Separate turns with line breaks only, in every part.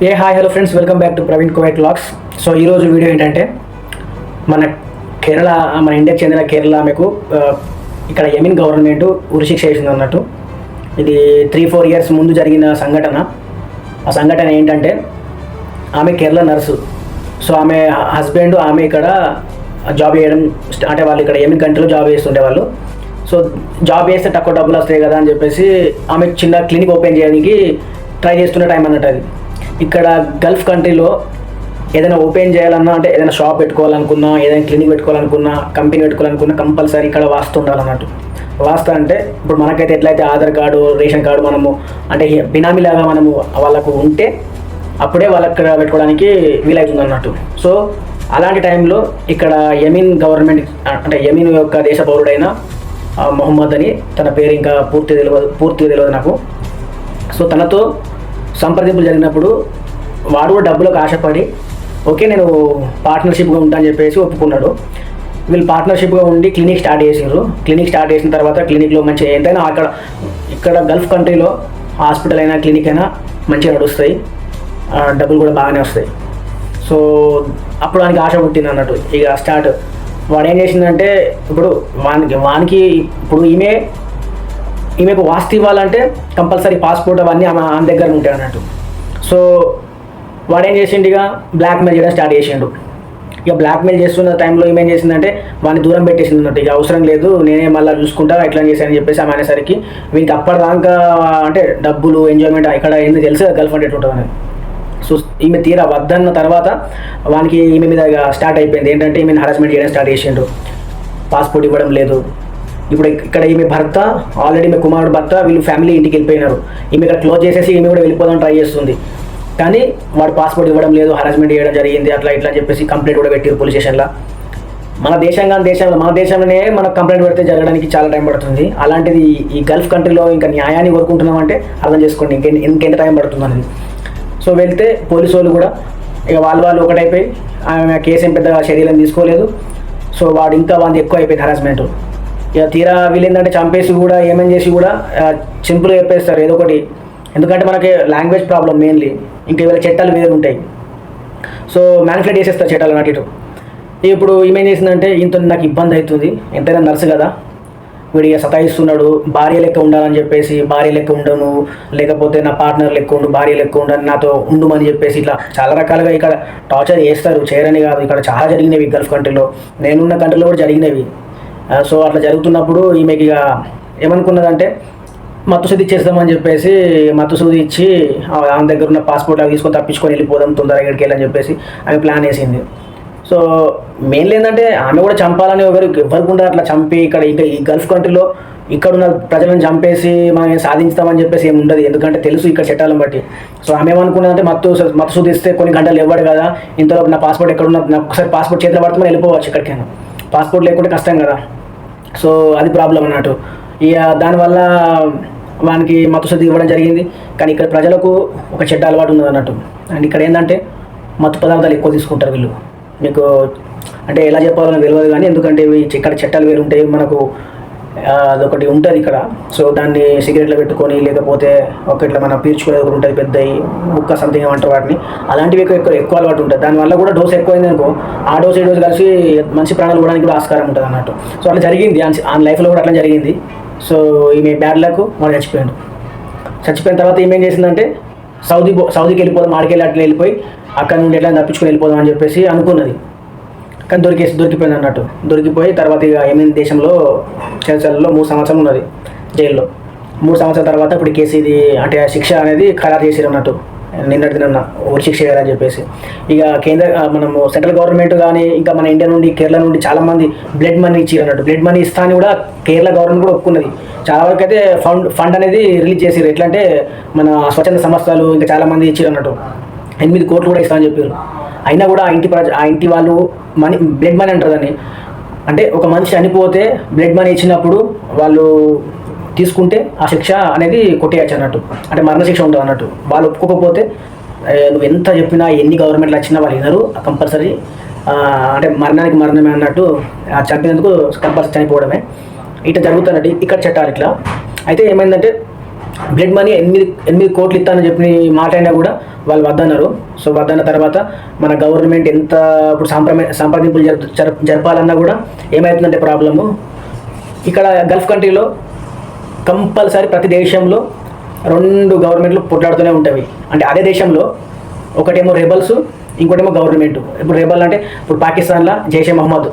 Hi hello friends, welcome back to Praveen Kuwait vlogs. So ఈరోజు video ఏంటంటే మన కేరళ, మన ఇండియాకి చెందిన కేరళ ఆమెకు ఇక్కడ యమీన్ గవర్నమెంట్ ఉరిశిక్ష వేసింది అన్నట్టు. ఇది 3-4 ఇయర్స్ ముందు జరిగిన సంఘటన. ఆ సంఘటన ఏంటంటే ఆమె కేరళ నర్సు. సో ఆమె హస్బెండ్ ఆమె ఇక్కడ జాబ్ చేయడం అంటే వాళ్ళు ఇక్కడ యమీన్ కంట్రీలో జాబ్ చేస్తుండే వాళ్ళు. సో జాబ్ చేస్తే తక్కువ డబ్బులు వస్తాయి కదా అని చెప్పేసి ఆమె చిన్న క్లినిక్ ఓపెన్ చేయడానికి ట్రై చేస్తున్న టైం అన్నట్టు. అది ఇక్కడ గల్ఫ్ కంట్రీలో ఏదైనా ఓపెన్ చేయాలన్నా, అంటే ఏదైనా షాప్ పెట్టుకోవాలనుకున్నా, ఏదైనా క్లినిక్ పెట్టుకోవాలనుకున్నా, కంపెనీ పెట్టుకోవాలనుకున్నా కంపల్సరీ ఇక్కడ వాస్తు ఉండాలన్నట్టు. వాస్తు అంటే ఇప్పుడు మనకైతే ఎట్లయితే ఆధార్ కార్డు, రేషన్ కార్డు మనము అంటే బినామీలాగా మనము వాళ్ళకు ఉంటే అప్పుడే వాళ్ళకి పెట్టుకోవడానికి వీలవుతుంది అన్నట్టు. సో అలాంటి టైంలో ఇక్కడ యమీన్ గవర్నమెంట్ అంటే యమీన్ యొక్క దేశ పౌరుడైన మొహమ్మద్ అని, తన పేరు ఇంకా పూర్తిగా తెలియదు నాకు. సో తనతో సంప్రదింపులు జరిగినప్పుడు వాడు కూడా డబ్బులకు ఆశపడి ఓకే నేను పార్ట్నర్షిప్గా ఉంటా అని చెప్పేసి ఒప్పుకున్నాడు. వీళ్ళు పార్ట్నర్షిప్గా ఉండి క్లినిక్ స్టార్ట్ చేసారు. క్లినిక్ స్టార్ట్ చేసిన తర్వాత క్లినిక్లో మంచిగా ఎంతైనా ఇక్కడ గల్ఫ్ కంట్రీలో హాస్పిటల్ అయినా క్లినిక్ అయినా మంచిగా నడుస్తాయి, డబ్బులు కూడా బాగానే వస్తాయి. సో అప్పుడు వానికి ఆశ పుట్టింది అన్నట్టు. ఇక స్టార్ట్ వాడు ఏం చేసిందంటే ఇప్పుడు వానికి ఇప్పుడు ఈమెకు వాస్తు ఇవ్వాలంటే కంపల్సరీ పాస్పోర్ట్ అవన్నీ ఆమె దగ్గర ఉంటాయి అన్నట్టు. సో వాడేం చేసిండు, ఇక బ్లాక్మెయిల్ చేయడం స్టార్ట్ చేసిండు. ఇక బ్లాక్మెయిల్ చేస్తున్న టైంలో ఏమేం చేసిందంటే వాడిని దూరం పెట్టేసింది అన్నట్టు. ఇక అవసరం లేదు, నేనే మళ్ళీ చూసుకుంటా ఎట్లా చేశానని చెప్పేసి ఆమె అనేసరికి వీనికి అప్పటిదాకా అంటే డబ్బులు ఎంజాయ్మెంట్ ఇక్కడ ఎందుకు తెలుసు గల్ఫ్ అంటే ఎట్లుంటుందని. సో ఈమె తీరా వద్దన్న తర్వాత వానికి ఈమె మీద స్టార్ట్ అయిపోయింది ఏంటంటే ఈమెను హరాస్మెంట్ చేయడం స్టార్ట్ చేసిండు. పాస్పోర్ట్ ఇవ్వడం లేదు. ఇప్పుడు ఇక్కడ ఈమె భర్త ఆల్రెడీ ఈమె కుమారుడు భర్త వీళ్ళు ఫ్యామిలీ ఇంటికి వెళ్ళిపోయినారు. ఈమె ఇక్కడ క్లోజ్ చేసేసి ఈమె కూడా వెళ్ళిపోదాం ట్రై చేస్తుంది. కానీ వాడు పాస్పోర్ట్ ఇవ్వడం లేదు, హరాస్మెంట్ చేయడం జరిగింది, అట్లా ఇట్లా చెప్పేసి కంప్లైంట్ కూడా పెట్టారు పోలీస్ స్టేషన్లో. మన దేశంలోనే మనకు కంప్లైంట్ పెడితే జరగడానికి చాలా టైం పడుతుంది. అలాంటిది ఈ గల్ఫ్ కంట్రీలో ఇంకా న్యాయాన్ని కోరుకుంటున్నామంటే అర్థం చేసుకోండి ఇంకెంత టైం పడుతుంది అనేది. సో వెళ్తే పోలీసు వాళ్ళు కూడా ఇక వాళ్ళు ఒకటైపోయి ఆమె కేసు ఏం పెద్దగా చర్యలను తీసుకోలేదు. సో వాడు ఇంకా వాడిని ఎక్కువ అయిపోయింది హరాస్మెంట్. ఇక తీరా వీళ్ళు ఏంటంటే చంపేసి కూడా ఏమేం చేసి కూడా సింపుల్గా చెప్పేస్తారు ఏదో ఒకటి. ఎందుకంటే మనకి లాంగ్వేజ్ ప్రాబ్లం మెయిన్లీ, ఇంకా వీళ్ళ చట్టాలు వేరు ఉంటాయి. సో మ్యానిపులేట్ చేసేస్తారు చట్టాలు అటు ఇటు. ఇప్పుడు ఏమేం చేసిందంటే ఇంత నాకు ఇబ్బంది అవుతుంది, ఎంతైనా నర్సు కదా, వీడిగా సతాయిస్తున్నాడు, భార్య లెక్క ఉండాలని చెప్పేసి భార్య లెక్క ఉండను, లేకపోతే నా పార్ట్నర్ లెక్క ఉండు, భార్య లెక్క ఉండను, నాతో ఉండమని చెప్పేసి ఇట్లా చాలా రకాలుగా ఇక్కడ టార్చర్ చేస్తారు. చేయరని కాదు, ఇక్కడ చాలా జరిగినవి గల్ఫ్ కంట్రీలో, నేనున్న కంట్రీలో కూడా జరిగినవి. సో అట్లా జరుగుతున్నప్పుడు ఈమెకి ఇక ఏమనుకున్నదంటే మత్తు సూది ఇచ్చేస్తామని చెప్పేసి మత్తు సూది ఇచ్చి ఆమె దగ్గర ఉన్న పాస్పోర్ట్ అవి తీసుకొని తప్పించుకొని వెళ్ళిపోదాం తొందరగా ఇక్కడికి వెళ్ళని చెప్పేసి ఆమె ప్లాన్ వేసింది. సో మెయిన్లీ ఏంటంటే ఆమె కూడా చంపాలని ఎవరికి కూడా అట్లా చంపి ఇక్కడ ఇంకా ఈ గల్ఫ్ కంట్రీలో ఇక్కడున్న ప్రజలను చంపేసి మనం సాధించుతామని చెప్పేసి ఏమి ఉండదు, ఎందుకంటే తెలుసు ఇక్కడ చట్టాలను బట్టి. సో ఆమె ఏమనుకున్నదంటే మత్తు సూది ఇస్తే కొన్ని గంటలు ఇవ్వడు కదా, ఇంతలో నా పాస్పోర్ట్ ఎక్కడున్నా నాకు ఒకసారి పాస్పోర్ట్ చేతిలో పడుతుంది వెళ్ళిపోవచ్చు ఎక్కడికైనా, పాస్పోర్ట్ లేకుంటే కష్టం కదా. సో అది ప్రాబ్లం అన్నట్టు. ఇక దానివల్ల వానికి మత్తు సూది ఇవ్వడం జరిగింది. కానీ ఇక్కడ ప్రజలకు ఒక చెడ్డ అలవాటు ఉన్నది అన్నట్టు. అండ్ ఇక్కడ ఏంటంటే మత్తు పదార్థాలు ఎక్కువ తీసుకుంటారు వీళ్ళు. మీకు అంటే ఎలా చెప్పాలని తెలియదు కానీ ఎందుకంటే ఇక్కడ చట్టాలు వేరు ఉంటాయి, మనకు అదొకటి ఉంటుంది ఇక్కడ. సో దాన్ని సిగరెట్లో పెట్టుకొని లేకపోతే ఒక ఇట్లా మనం పీల్చుకునేది ఒకటి ఉంటుంది, పెద్దవి ముక్క సంథింగ్ అంటారు వాటిని, అలాంటివి ఎక్కువ అలవాటు ఉంటుంది. దానివల్ల కూడా డోస్ ఎక్కువైంది అనుకో, ఆ డోస్ ఈ డోస్ కలిసి మంచి ప్రాణాలు పోవడానికి కూడా ఆస్కారం ఉంటుంది అన్నట్టు. సో అట్లా జరిగింది ఆ లైఫ్లో కూడా అట్లా జరిగింది. సో ఈమె బ్యాడ్ లక్ వాడు చచ్చిపోయిన తర్వాత ఈమె ఏం చేసిందంటే సౌదీకి వెళ్ళిపోదాం, ఆడికెళ్ళి అట్లా వెళ్ళిపోయి అక్కడ నుండి ఎట్లా తప్పించుకొని వెళ్ళిపోదాం అని చెప్పేసి అనుకున్నది. కానీ దొరికిపోయింది అన్నట్టు. దొరికిపోయి తర్వాత ఇక యమీన్ దేశంలో చెరసాలలో 3 సంవత్సరాలు ఉన్నది జైల్లో. 3 సంవత్సరాల తర్వాత ఇప్పుడు కేసు ఇది అంటే శిక్ష అనేది ఖరారు చేసారు అన్నట్టు, నిన్న ఉరి శిక్ష చేయాలని చెప్పేసి. ఇక మనము సెంట్రల్ గవర్నమెంట్ కానీ ఇంకా మన ఇండియా నుండి కేరళ నుండి చాలామంది బ్లడ్ మనీ ఇచ్చారు అన్నట్టు. బ్లడ్ మనీ ఇస్తా అని కూడా కేరళ గవర్నమెంట్ కూడా ఒప్పుకున్నది. చాలా వరకు అయితే ఫండ్ అనేది రిలీజ్ చేసారు. ఎట్లా అంటే మన స్వచ్ఛంద సంస్థలు ఇంకా చాలామంది ఇచ్చారు అన్నట్టు. 8 కోట్లు కూడా ఇస్తామని చెప్పారు. అయినా కూడా ఆ ఇంటి వాళ్ళు బ్లడ్ మనీ అంటారు దాన్ని. అంటే ఒక మనిషి చనిపోతే బ్లడ్ మనీ ఇచ్చినప్పుడు వాళ్ళు తీసుకుంటే ఆ శిక్ష అనేది కొట్టేయచ్చు అన్నట్టు, అంటే మరణశిక్ష ఉంటుంది అన్నట్టు. వాళ్ళు ఒప్పుకోకపోతే నువ్వు ఎంత చెప్పినా ఎన్ని గవర్నమెంట్లు వచ్చినా వాళ్ళు వినరు, కంపల్సరీ అంటే మరణానికి మరణమే అన్నట్టు, చంపినందుకు కంపల్సరీ చనిపోవడమే. ఇట్లా జరుగుతున్నట్టు ఇక్కడ చట్టాలు ఇట్లా. అయితే ఏమైందంటే బ్లడ్ మనీ 8 కోట్లు ఇస్తానని చెప్పి మాట్లాడినా కూడా వాళ్ళు వద్దన్నారు. సో వద్దన్న తర్వాత మన గవర్నమెంట్ ఎంత ఇప్పుడు సంప్రదింపులు జరపాలన్నా కూడా ఏమవుతుందంటే ప్రాబ్లము, ఇక్కడ గల్ఫ్ కంట్రీలో కంపల్సరీ ప్రతి దేశంలో 2 గవర్నమెంట్లు పొట్లాడుతూనే ఉంటాయి. అంటే అదే దేశంలో ఒకటేమో రెబల్స్, ఇంకోటేమో గవర్నమెంట్. ఇప్పుడు రెబల్ అంటే ఇప్పుడు పాకిస్తాన్లో జైషే మహమ్మద్,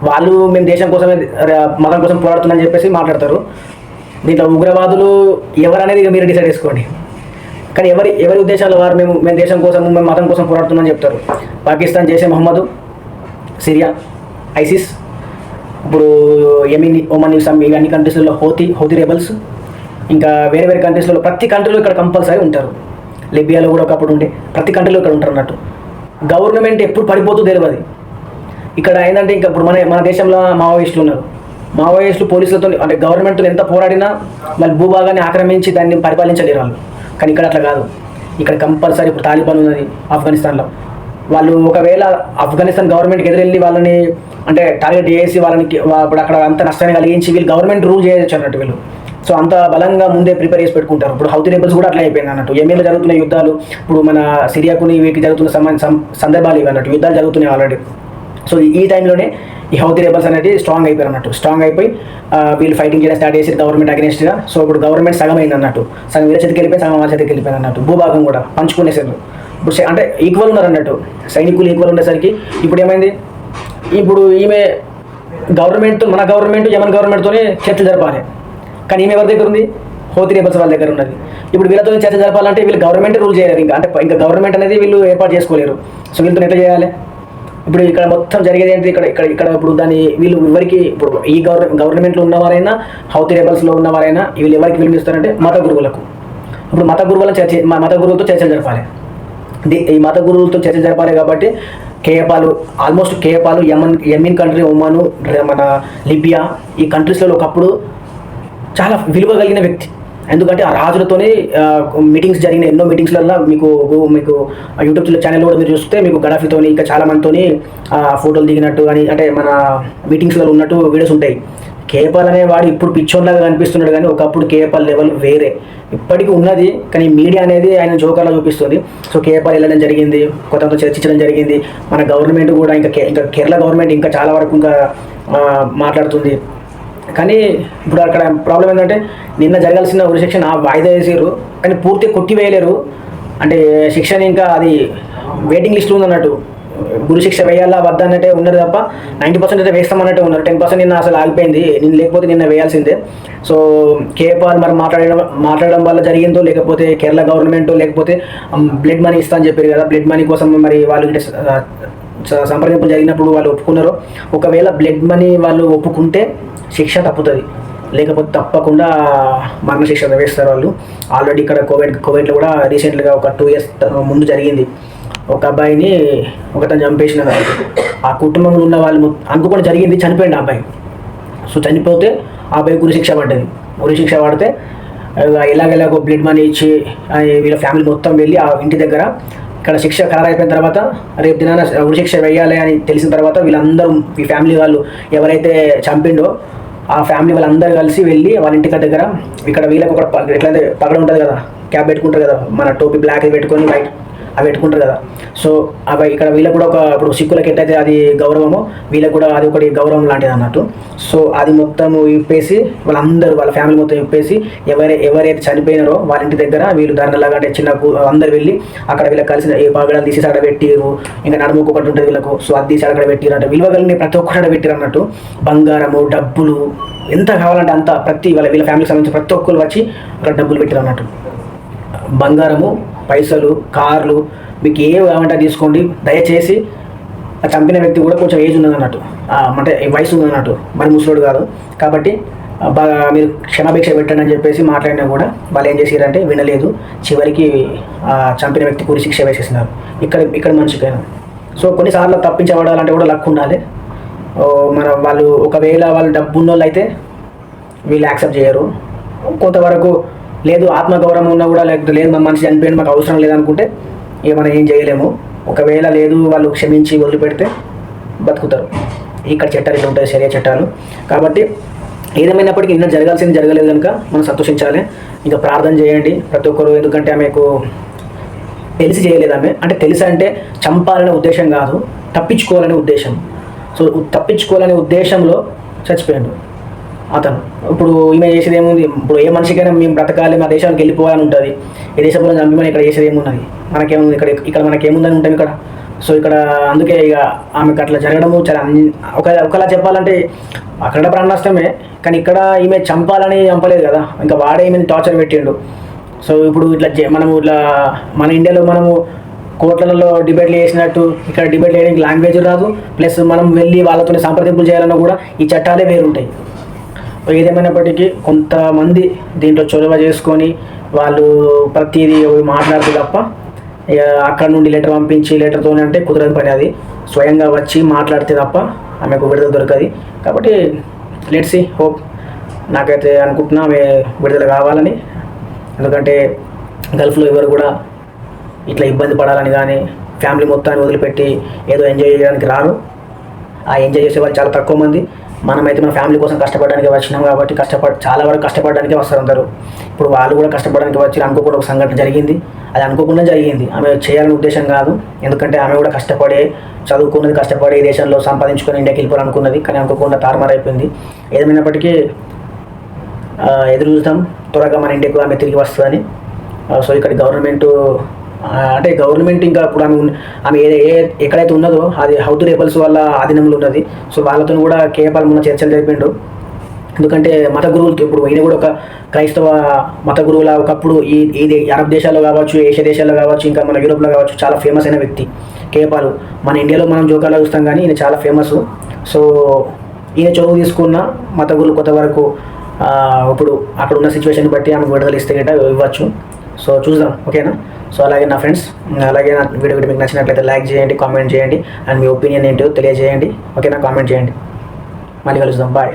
వాళ్ళు మేము దేశం కోసమే మతం కోసం పోరాడుతున్నామని చెప్పేసి మాట్లాడతారు. దీంట్లో ఉగ్రవాదులు ఎవరనేది ఇక మీరు డిసైడ్ చేసుకోండి. కానీ ఎవరి ఉద్దేశాలు వారు మేము దేశం కోసం, మేము మతం కోసం పోరాడుతున్నామని చెప్తారు. పాకిస్తాన్ జైషే మహమ్మద్, సిరియా ఐసిస్, ఇప్పుడు యెమెన్, ఒమన్, ఇవన్నీ కంట్రీస్లో హౌతీ రెబల్స్, ఇంకా వేరే కంట్రీస్లో ప్రతి కంట్రీలో ఇక్కడ కంపల్సరీ ఉంటారు. లిబియాలో కూడా ఒకప్పుడు ఉండే, ప్రతి కంట్రీలో ఇక్కడ ఉంటారు అన్నట్టు. గవర్నమెంట్ ఎప్పుడు పడిపోతుందో తెలియదు. ఇక్కడ ఏంటంటే ఇంకా ఇప్పుడు మన దేశంలో మావోయిస్టులు ఉన్నారు. మావోయిస్టులు పోలీసులతో అంటే గవర్నమెంట్తో ఎంత పోరాడినా వాళ్ళు భూభాగాన్ని ఆక్రమించి దాన్ని పరిపాలించలేరు వాళ్ళు. కానీ ఇక్కడ అట్లా కాదు. ఇక్కడ కంపల్సరీ ఇప్పుడు తాలిబాన్ ఉన్నది ఆఫ్ఘనిస్తాన్లో. వాళ్ళు ఒకవేళ ఆఫ్ఘనిస్తాన్ గవర్నమెంట్కి ఎదురెళ్ళి వాళ్ళని అంటే టార్గెట్ చేసి వాళ్ళని ఇప్పుడు అక్కడ అంత నష్టాన్ని కలిగించి వీళ్ళు గవర్నమెంట్ రూల్ చేయొచ్చు అన్నట్టు వీళ్ళు. సో అంత బలంగా ముందే ప్రిపేర్ చేసి పెట్టుకుంటారు. ఇప్పుడు హౌతీ రెబల్స్ కూడా అట్లా అయిపోయింది అన్నట్టు. యెమెన్లో జరుగుతున్న యుద్ధాలు, ఇప్పుడు మన సిరియాకుని వీటికి జరుగుతున్న సందర్భాలు ఇవి అన్నట్టు. యుద్ధాలు జరుగుతున్నాయి ఆల్రెడీ. సో ఈ టైంలోనే ఈ హౌతీ రెబల్స్ అనేది స్ట్రాంగ్ అయిపోయారు అన్నట్టు. స్ట్రాంగ్ అయిపోయి వీళ్ళు ఫైటింగ్ చేయడం స్టార్ట్ చేసి గవర్నమెంట్ అగెనిస్ట్గా. సో ఇప్పుడు గవర్నమెంట్ సగం అయింది అన్నట్టు. సగం వీళ్ళ చేతికి వెళ్ళిపోయి, సగం వాళ్ళ చేతికి వెళ్ళిపోయింది అన్నట్టు. భూభాగం కూడా పంచుకునేసారు. ఇప్పుడు అంటే ఈక్వల్ ఉన్నారు అన్నట్టు. సైనికులు ఈక్వల్ ఉండేసరికి ఇప్పుడు ఏమైంది, ఇప్పుడు ఈమె గవర్నమెంట్, మన గవర్నమెంట్ యెమెన్ గవర్నమెంట్తోనే చర్చలు జరపాలి. కానీ ఈమె ఎవరి దగ్గర ఉంది, హౌతీ రెబల్స్ వాళ్ళ దగ్గర ఉన్నది. ఇప్పుడు వీళ్ళతో చర్చ జరపాలంటే వీళ్ళు గవర్నమెంట్ రూల్ చేయలేరు. ఇంకా గవర్నమెంట్ అనేది వీళ్ళు ఏర్పాటు చేసుకోలేరు. సో వీళ్ళతో ఎట్లా చేయాలి? ఇప్పుడు ఇక్కడ మొత్తం జరిగేది ఏంటి, ఇక్కడ ఇప్పుడు దాన్ని వీళ్ళు ఎవరికి, ఇప్పుడు ఈ గవర్నమెంట్లో ఉన్నవారైనా హౌతీ రెబల్స్లో ఉన్నవారైనా వీళ్ళు ఎవరికి విలువిస్తారంటే మత గురువులకు. ఇప్పుడు మత గురువులతో చర్చలు జరపాలి. ఈ మత గురువులతో చర్చలు జరపాలి కాబట్టి ఆల్మోస్ట్ కేపాలు యెమెన్ కంట్రీ, ఒమాను, మన లిబియా, ఈ కంట్రీస్లలో ఒకప్పుడు చాలా విలువ కలిగిన వ్యక్తి. ఎందుకంటే ఆ రాజులతోనే మీటింగ్స్ జరిగిన ఎన్నో మీటింగ్స్లలో మీకు యూట్యూబ్ ఛానల్ కూడా మీరు చూస్తే మీకు గడాఫీతోని ఇంకా చాలా మందితోని ఫోటోలు దిగినట్టు అని అంటే మన మీటింగ్స్లో ఉన్నట్టు వీడియోస్ ఉంటాయి. కేపాల్ అనేవాడు ఇప్పుడు పిచ్చోన్లాగా కనిపిస్తున్నాడు, కానీ ఒకప్పుడు కేపాల్ లెవెల్ వేరే ఇప్పటికీ ఉన్నది. కానీ మీడియా అనేది ఆయన జోకర్లా చూపిస్తుంది. సో కేపాల్ వెళ్ళడం జరిగింది, కొత్తతో చర్చించడం జరిగింది. మన గవర్నమెంట్ కూడా ఇంకా కేరళ గవర్నమెంట్ ఇంకా చాలా వరకు ఇంకా మాట్లాడుతుంది. కానీ ఇప్పుడు అక్కడ ప్రాబ్లం ఏంటంటే నిన్న జరగాల్సిన ఉరి శిక్షణ వాయిదా వేసారు, కానీ పూర్తిగా కొట్టివేయలేరు. అంటే శిక్షణ ఇంకా అది వెయిటింగ్ లిస్ట్లో ఉందన్నట్టు. గురు శిక్ష వేయాలా వద్దా అన్నట్టే ఉన్నారు తప్ప 90% అయితే వేస్తామన్నట్టే ఉన్నారు. 10% నిన్న అసలు ఆగిపోయింది. లేకపోతే నిన్న వేయాల్సిందే. సో కేపాల్ మరి మాట్లాడడం వల్ల జరిగిందో, లేకపోతే కేరళ గవర్నమెంట్ లేకపోతే బ్లడ్ మనీ ఇస్తా అని చెప్పారు కదా, బ్లడ్ మనీ కోసం మరి వాళ్ళు సంప్రదింపులు జరిగినప్పుడు వాళ్ళు ఒప్పుకున్నారు. ఒకవేళ బ్లడ్ మనీ వాళ్ళు ఒప్పుకుంటే శిక్ష తప్పుతుంది, లేకపోతే తప్పకుండా మరణశిక్ష వేస్తారు వాళ్ళు. ఆల్రెడీ ఇక్కడ కోవిడ్లో కూడా రీసెంట్గా ఒక 2 years ముందు జరిగింది. ఒక అబ్బాయిని ఒకతను చంపేసిన ఆ కుటుంబంలో ఉన్న వాళ్ళు అనుకోకుండా జరిగింది, చనిపోయింది ఆ అబ్బాయి. సో చనిపోతే ఆ అబ్బాయి ఉరిశిక్ష పడ్డది. ఉరిశిక్ష పడితే ఎలాగెలాగో బ్లడ్ మనీ ఇచ్చి వీళ్ళ ఫ్యామిలీ మొత్తం వెళ్ళి ఆ ఇంటి దగ్గర ఇక్కడ శిక్ష ఖరారు అయిపోయిన తర్వాత రేపు దినాన ఉరిశిక్ష వేయాలి అని తెలిసిన తర్వాత వీళ్ళందరూ ఈ ఫ్యామిలీ వాళ్ళు ఎవరైతే చంపిండో ఆ ఫ్యామిలీ వాళ్ళందరూ కలిసి వెళ్ళి వాళ్ళ ఇంటి దగ్గర ఇక్కడ వీళ్ళకి ఒక ఎట్లయితే పగడ ఉంటుంది కదా, క్యాప్ పెట్టుకుంటారు కదా, మన టోపీ బ్లాక్ పెట్టుకొని వైట్ అవి పెట్టుకుంటారు కదా. సో అవి ఇక్కడ వీళ్ళకి కూడా ఇప్పుడు సిక్కులకి ఎట్లయితే అది గౌరవమో వీళ్ళకి కూడా అది ఒకటి గౌరవం లాంటిది అన్నట్టు. సో అది మొత్తం ఇప్పేసి వాళ్ళందరూ వాళ్ళ ఫ్యామిలీ మొత్తం ఇప్పేసి ఎవరైతే చనిపోయినారో వాళ్ళ ఇంటి దగ్గర వీళ్ళు ధర్నలాగా అంటే చిన్న అందరు వెళ్ళి అక్కడ వీళ్ళకి కలిసిన ఏ పగడాలు తీసి అక్కడ పెట్టిరు, ఇంకా నడుముకు ఒకటి ఉంటుంది వీళ్ళకు. సో అది తీసి అక్కడ పెట్టిరు అంటే విలువ కలిగిన ప్రతి ఒక్కటి అక్కడ పెట్టిరు అన్నట్టు. బంగారము, డబ్బులు ఎంత కావాలంటే అంత వీళ్ళ ఫ్యామిలీకి సంబంధించి ప్రతి ఒక్కరు వచ్చి అక్కడ డబ్బులు పెట్టిరు అన్నట్టు. బంగారము, పైసలు, కార్లు, మీకు ఏ కావాలంటే తీసుకోండి. దయచేసి ఆ చంపిన వ్యక్తి కూడా కొంచెం ఏజ్ ఉన్నదన్నట్టు, అంటే వయసు ఉందన్నట్టు, మరి ముసలోడు కాదు. కాబట్టి బాగా మీరు క్షమాభిక్ష పెట్టండి అని చెప్పేసి మాట్లాడినా కూడా వాళ్ళు ఏం చేసారంటే వినలేదు. చివరికి చంపిన వ్యక్తి ఉరి శిక్ష వేసేసినారు. ఇక్కడ మనిషికైనా. సో కొన్నిసార్లు తప్పించబడాలంటే కూడా లక్ ఉండాలి. వాళ్ళు ఒకవేళ వాళ్ళు డబ్బు ఉన్న వాళ్ళు అయితే వీళ్ళు యాక్సెప్ట్ చేయరు. కొంతవరకు లేదు ఆత్మగౌరవం ఉన్నా కూడా లేకపోతే లేదు మా మనిషి చనిపోయింది మాకు అవసరం లేదనుకుంటే మనం ఏం చేయలేము. ఒకవేళ లేదు వాళ్ళు క్షమించి వదిలిపెడితే బతుకుతారు. ఇక్కడ చట్టాలు ఇట్లా ఉంటాయి, శరీర చట్టాలు. కాబట్టి ఏదేమైనప్పటికీ నిన్న జరగాల్సింది జరగలేదు కనుక మనం సంతోషించాలి. ఇంకా ప్రార్థన చేయండి ప్రతి ఒక్కరు, ఎందుకంటే ఆమెకు తెలిసి చేయలేదు. ఆమె అంటే తెలిసి అంటే చంపాలనే ఉద్దేశం కాదు, తప్పించుకోవాలనే ఉద్దేశం. సో తప్పించుకోవాలనే ఉద్దేశంలో చచ్చిపోయాడు అతను. ఇప్పుడు ఈమె చేసేది ఏముంది? ఇప్పుడు ఏ మనిషికైనా మేము బ్రతకాలి, మా దేశానికి వెళ్ళిపోవాలని ఉంటుంది. ఈ దేశంలో చంపి మనం ఇక్కడ చేసేది ఏమున్నది? మనకేముంది? ఇక్కడ మనకేముందని ఉంటాం ఇక్కడ. సో ఇక్కడ అందుకే ఇక ఆమెకు అట్లా జరగడము చాలా ఒకలా చెప్పాలంటే అక్కడ ప్రాణ నష్టమే, కానీ ఇక్కడ ఈమె చంపలేదు కదా, ఇంకా వాడే ఈమెను టార్చర్ పెట్టిండు. సో ఇప్పుడు ఇట్లా మనము ఇట్లా మన ఇండియాలో మనము కోర్టులలో డిబేట్లు చేసినట్టు ఇక్కడ డిబేట్ చేయడానికి లాంగ్వేజ్ రాదు, ప్లస్ మనం వెళ్ళి వాళ్ళతో సంప్రదింపులు చేయాలన్నా కూడా ఈ చట్టాలే వేరుంటాయి. ఏదేమైనప్పటికీ కొంతమంది దీంట్లో చొరవ చేసుకొని వాళ్ళు ప్రతిదీ మాట్లాడుతూ తప్ప అక్కడ నుండి లెటర్ పంపించి లెటర్తోనే అంటే కుదరని పని. అది స్వయంగా వచ్చి మాట్లాడితే తప్ప ఆమెకు విడుదల దొరకదు. కాబట్టి లెట్స్ సీ, హోప్. నాకైతే అనుకుంటున్నా ఆమె విడుదల కావాలని. ఎందుకంటే గల్ఫ్లో ఎవరు కూడా ఇట్లా ఇబ్బంది పడాలని కానీ ఫ్యామిలీ మొత్తాన్ని వదిలిపెట్టి ఏదో ఎంజాయ్ చేయడానికి రారు. ఆ ఎంజాయ్ చేసే వాళ్ళు చాలా తక్కువ మంది. మనమైతే మన ఫ్యామిలీ కోసం కష్టపడడానికి వచ్చినాం కాబట్టి చాలా వరకు కష్టపడడానికే వస్తారు అందరూ. ఇప్పుడు వాళ్ళు కూడా కష్టపడడానికి వచ్చి అనుకోకుండా ఒక సంఘటన జరిగింది. అది అనుకోకుండా జరిగింది, ఆమె చేయాలని ఉద్దేశం కాదు. ఎందుకంటే ఆమె కూడా కష్టపడే చదువుకున్నది, కష్టపడి దేశంలో సంపాదించుకొని ఇండియాకి వెళ్ళిపోవాలనుకున్నది, కానీ అనుకోకుండా తారుమారైపోయింది. ఏదేమైనప్పటికీ ఎదురు చూద్దాం, త్వరగా మన ఇండియాకు ఆమె తిరిగి వస్తుందని. సో ఇక్కడ గవర్నమెంట్ ఇంకా ఇప్పుడు ఆమె ఎక్కడైతే ఉన్నదో అది హౌతు రేపల్స్ వాళ్ళ ఆధీనంలో ఉన్నది. సో వాళ్ళతో కూడా కేపాల్ మొన్న చర్చలు జరిపిండు. ఎందుకంటే మత గురువులతో, ఇప్పుడు ఈయన కూడా ఒక క్రైస్తవ మత గురువుల ఒకప్పుడు ఈ అరబ్ దేశాల్లో కావచ్చు, ఏషియా దేశాల్లో కావచ్చు, ఇంకా మన యూరోప్లో కావచ్చు చాలా ఫేమస్ అయిన వ్యక్తి కేపాల్. మన ఇండియాలో మనం జోకాలో చూస్తాం కానీ ఈయన చాలా ఫేమస్. సో ఈయన చదువు తీసుకున్న మత గురువులు కొంతవరకు ఇప్పుడు అక్కడ ఉన్న సిచ్యువేషన్ బట్టి ఆమెకు విడుదల ఇస్తే గట్రా ఇవ్వచ్చు. సో చూద్దాం, ఓకేనా? సో అలాగే నా ఫ్రెండ్స్, అలాగే నా వీడియో మీకు నచ్చినట్లయితే లైక్ చేయండి, కామెంట్ చేయండి, అండ్ మీ ఒపీనియన్ ఏంటో తెలియజేయండి, ఓకేనా? కామెంట్ చేయండి. మళ్ళీ కలుద్దాం, బాయ్.